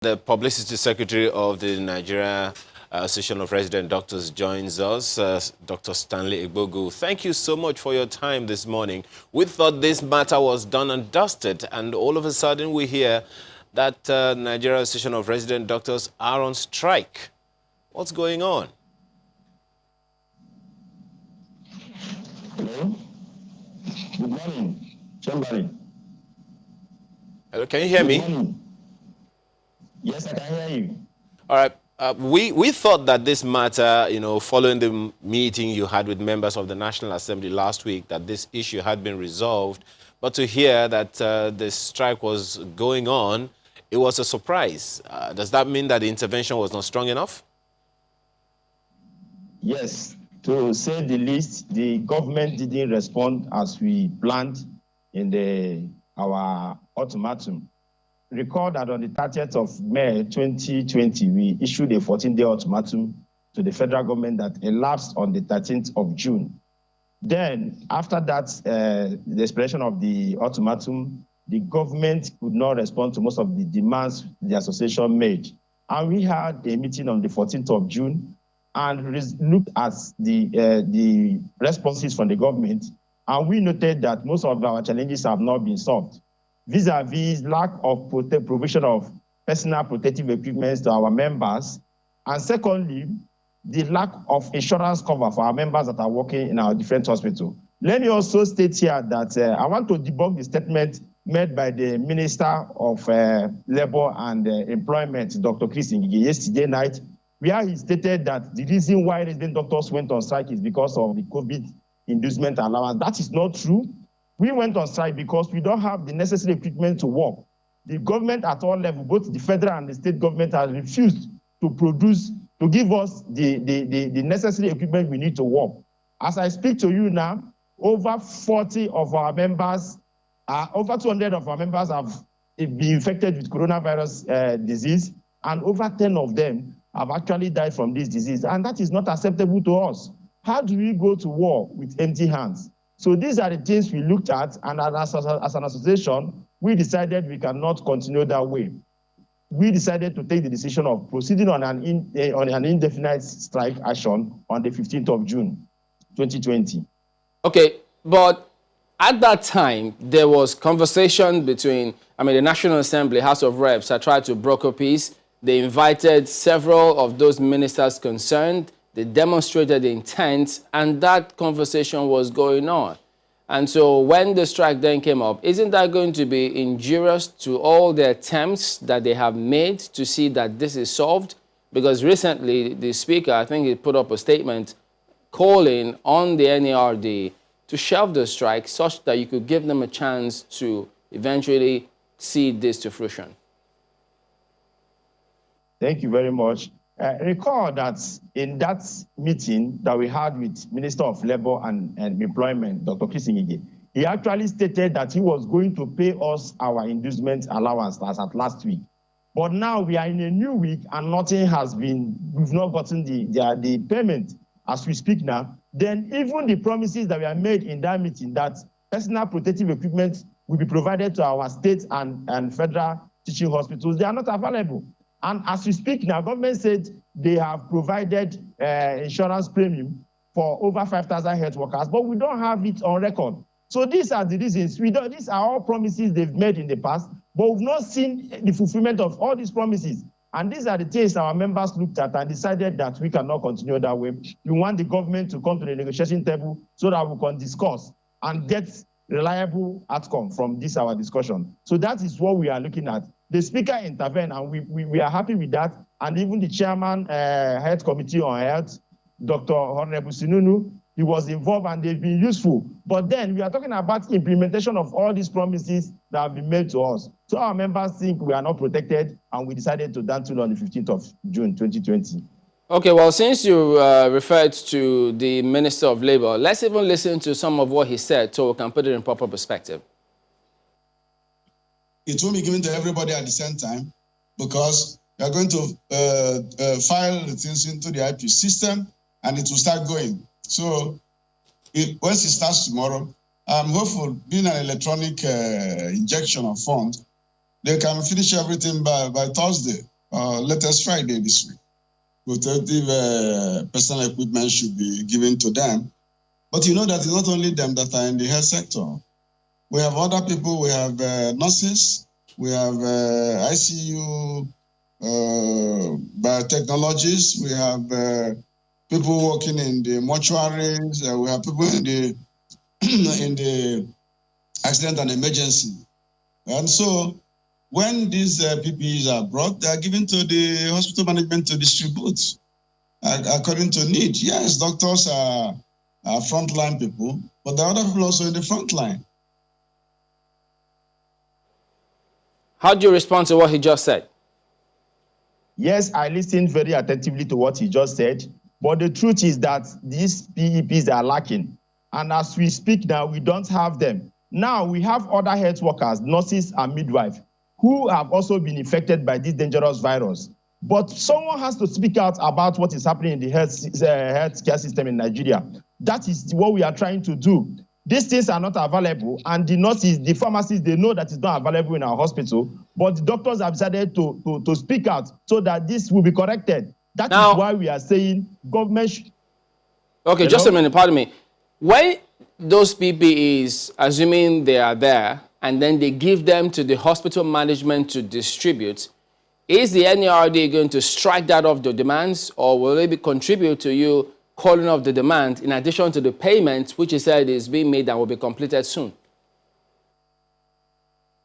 The Publicity Secretary of the Nigeria Association of Resident Doctors joins us, Dr. Stanley Igbogu. Thank you so much for your time this morning. We thought this matter was done and dusted, and all of a sudden we hear that Nigeria Association of Resident Doctors are on strike. What's going on? Hello. Good morning, somebody. Hello, can you hear me? Good morning. Yes, I can hear you. All right. We thought that this matter, following the meeting you had with members of the National Assembly last week, that this issue had been resolved. But to hear that the strike was going on, it was a surprise. Does that mean that the intervention was not strong enough? Yes. To say the least, the government didn't respond as we planned in our ultimatum. Recall that on the 30th of May 2020, we issued a 14-day ultimatum to the federal government that elapsed on the 13th of June. Then, after that, the expiration of the ultimatum, the government could not respond to most of the demands the association made. And we had a meeting on the 14th of June and looked at the responses from the government, and we noted that most of our challenges have not been solved, vis-a-vis lack of provision of personal protective equipment to our members, and secondly, the lack of insurance cover for our members that are working in our different hospitals. Let me also state here that I want to debunk the statement made by the Minister of Labour and Employment, Dr. Chris Ngige, yesterday night, where he stated that the reason why resident doctors went on strike is because of the COVID inducement allowance. That is not true. We went on strike because we don't have the necessary equipment to work. The government at all levels, both the federal and the state government, has refused to give us the necessary equipment we need to work. As I speak to you now, over 40 of our members, over 200 of our members have been infected with coronavirus disease, and over 10 of them have actually died from this disease, and that is not acceptable to us. How do we go to war with empty hands? So these are the things we looked at, and as an association, we decided we cannot continue that way. We decided to take the decision of proceeding on an indefinite strike action on the 15th of June, 2020. Okay, but at that time, there was conversation between, the National Assembly, House of Reps, had tried to broker peace. They invited several of those ministers concerned. They demonstrated the intent, and that conversation was going on. And so when the strike then came up, isn't that going to be injurious to all the attempts that they have made to see that this is solved? Because recently, the speaker, I think he put up a statement calling on the NERD to shelve the strike such that you could give them a chance to eventually see this to fruition. Thank you very much. Recall that in that meeting that we had with Minister of Labour and Employment, Dr. Chris Ngige, he actually stated that he was going to pay us our inducement allowance as at last week. But now we are in a new week and nothing has been, we've not gotten the payment as we speak now. Then even the promises that were made in that meeting that personal protective equipment will be provided to our state and federal teaching hospitals, they are not available. And as we speak now, government said they have provided insurance premium for over 5,000 health workers, but we don't have it on record. So these are the reasons. These are all promises they've made in the past, but we've not seen the fulfillment of all these promises. And these are the things our members looked at and decided that we cannot continue that way. We want the government to come to the negotiation table so that we can discuss and get reliable outcome from this, our discussion. So that is what we are looking at. The speaker intervened, and we are happy with that. And even the chairman, Health Committee on Health, Dr. Honorable Sinunu, he was involved, and they've been useful. But then we are talking about implementation of all these promises that have been made to us. So our members think we are not protected, and we decided to cancel on the 15th of June, 2020. Okay, well, since you referred to the Minister of Labour, let's even listen to some of what he said so we can put it in proper perspective. It won't be given to everybody at the same time because we are going to file the things into the IP system and it will start going. So once it starts tomorrow, I'm hopeful, being an electronic injection of funds, they can finish everything by Thursday. latest Friday this week. Protective personal equipment should be given to them. But you know that it's not only them that are in the health sector. We have other people, we have nurses, we have ICU biotechnologists, we have people working in the mortuaries, we have people in the in the accident and emergency. And so when these PPEs are brought, they are given to the hospital management to distribute according to need. Yes, doctors are frontline people, but there are other people also in the front line. How do you respond to what he just said? Yes, I listened very attentively to what he just said, but the truth is that these PEPs are lacking. And as we speak now, we don't have them. Now we have other health workers, nurses and midwives, who have also been infected by this dangerous virus. But someone has to speak out about what is happening in the healthcare system in Nigeria. That is what we are trying to do. These things are not available, and the nurses, the pharmacists, they know that it's not available in our hospital, but the doctors have decided to speak out so that this will be corrected. That is why we are saying government... Okay, just a minute, pardon me. When those PPEs, assuming they are there, and then they give them to the hospital management to distribute, is the NERD going to strike that off the demands, or will it contribute to you calling off the demand in addition to the payment, which he said is being made and will be completed soon?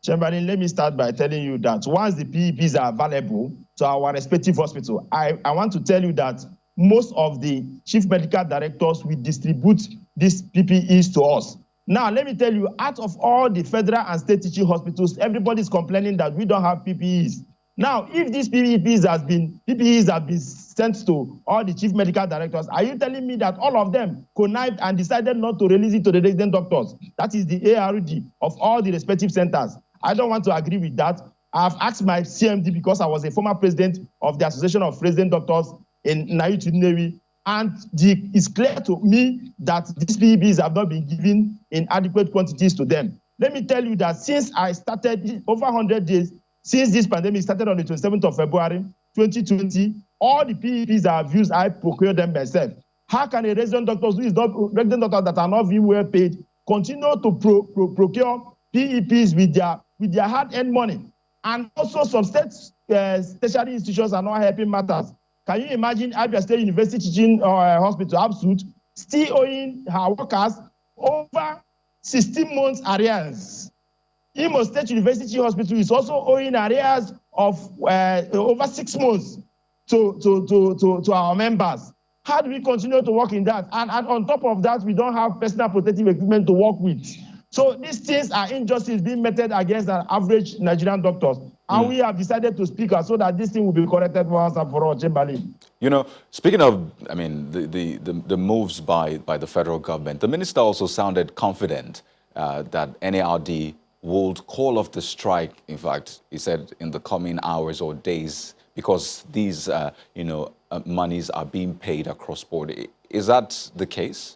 Chamberlain, let me start by telling you that once the PEPs are available to our respective hospital, I want to tell you that most of the chief medical directors will distribute these PPEs to us. Now, let me tell you, out of all the federal and state teaching hospitals, everybody is complaining that we don't have PPEs. Now, if these PPEs have been sent to all the chief medical directors, are you telling me that all of them connived and decided not to release it to the resident doctors? That is the ARD of all the respective centers. I don't want to agree with that. I've asked my CMD, because I was a former president of the Association of Resident Doctors in Nairobi, and it's clear to me that these PEPs have not been given in adequate quantities to them. Let me tell you that since I started, over 100 days, since this pandemic started on the 27th of February, 2020, all the PEPs I have used, I procure them myself. How can a resident doctor who is not resident doctors that are not being well paid continue to procure PEPs with their hard-earned money? And also some state tertiary institutions are not helping matters. Can you imagine Abia State University Teaching Hospital, ABSUT, still owing her workers over 16 months arrears? Imo State University Hospital is also owing arrears of over 6 months to our members. How do we continue to work in that? And on top of that, we don't have personal protective equipment to work with. So these things are injustice being meted against the average Nigerian doctors. And we have decided to speak out so that this thing will be corrected once and for all, Chamberlain. You know, speaking of, I mean, the moves by the federal government, the minister also sounded confident that NARD would call off the strike. In fact, he said in the coming hours or days, because these, monies are being paid across board. Is that the case?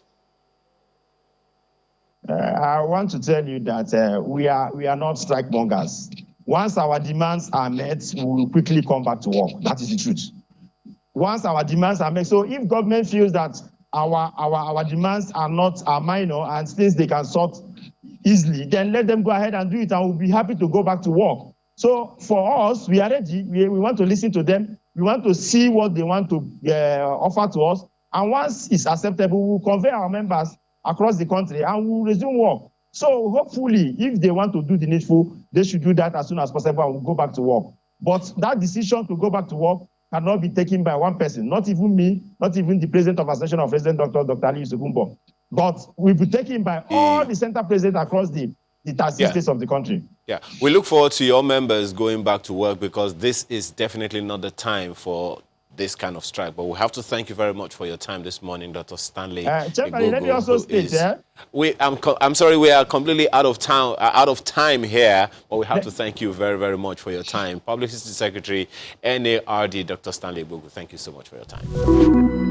I want to tell you that we are not strike mongers. Once our demands are met, we will quickly come back to work. That is the truth. Once our demands are met, so if government feels that our demands are minor and things they can sort easily, then let them go ahead and do it, and we'll be happy to go back to work. So for us, we are ready. We want to listen to them. We want to see what they want to offer to us. And once it's acceptable, we'll convey our members across the country and we'll resume work. So hopefully, if they want to do the needful, they should do that as soon as possible and we'll go back to work. But that decision to go back to work cannot be taken by one person, not even me, not even the president of Association of Resident Doctors, Dr. Ali Yusufumbo. But will be taken by all the center presidents across the 30 states of the country. Yeah, we look forward to your members going back to work, because this is definitely not the time for this kind of strike. But we have to thank you very much for your time this morning, Dr. Stanley. Chamberlain, let me also state, I'm sorry, we are completely out of time here, but we have to thank you very, very much for your time. Publicity Secretary, NARD, Dr. Stanley Igbogu, thank you so much for your time.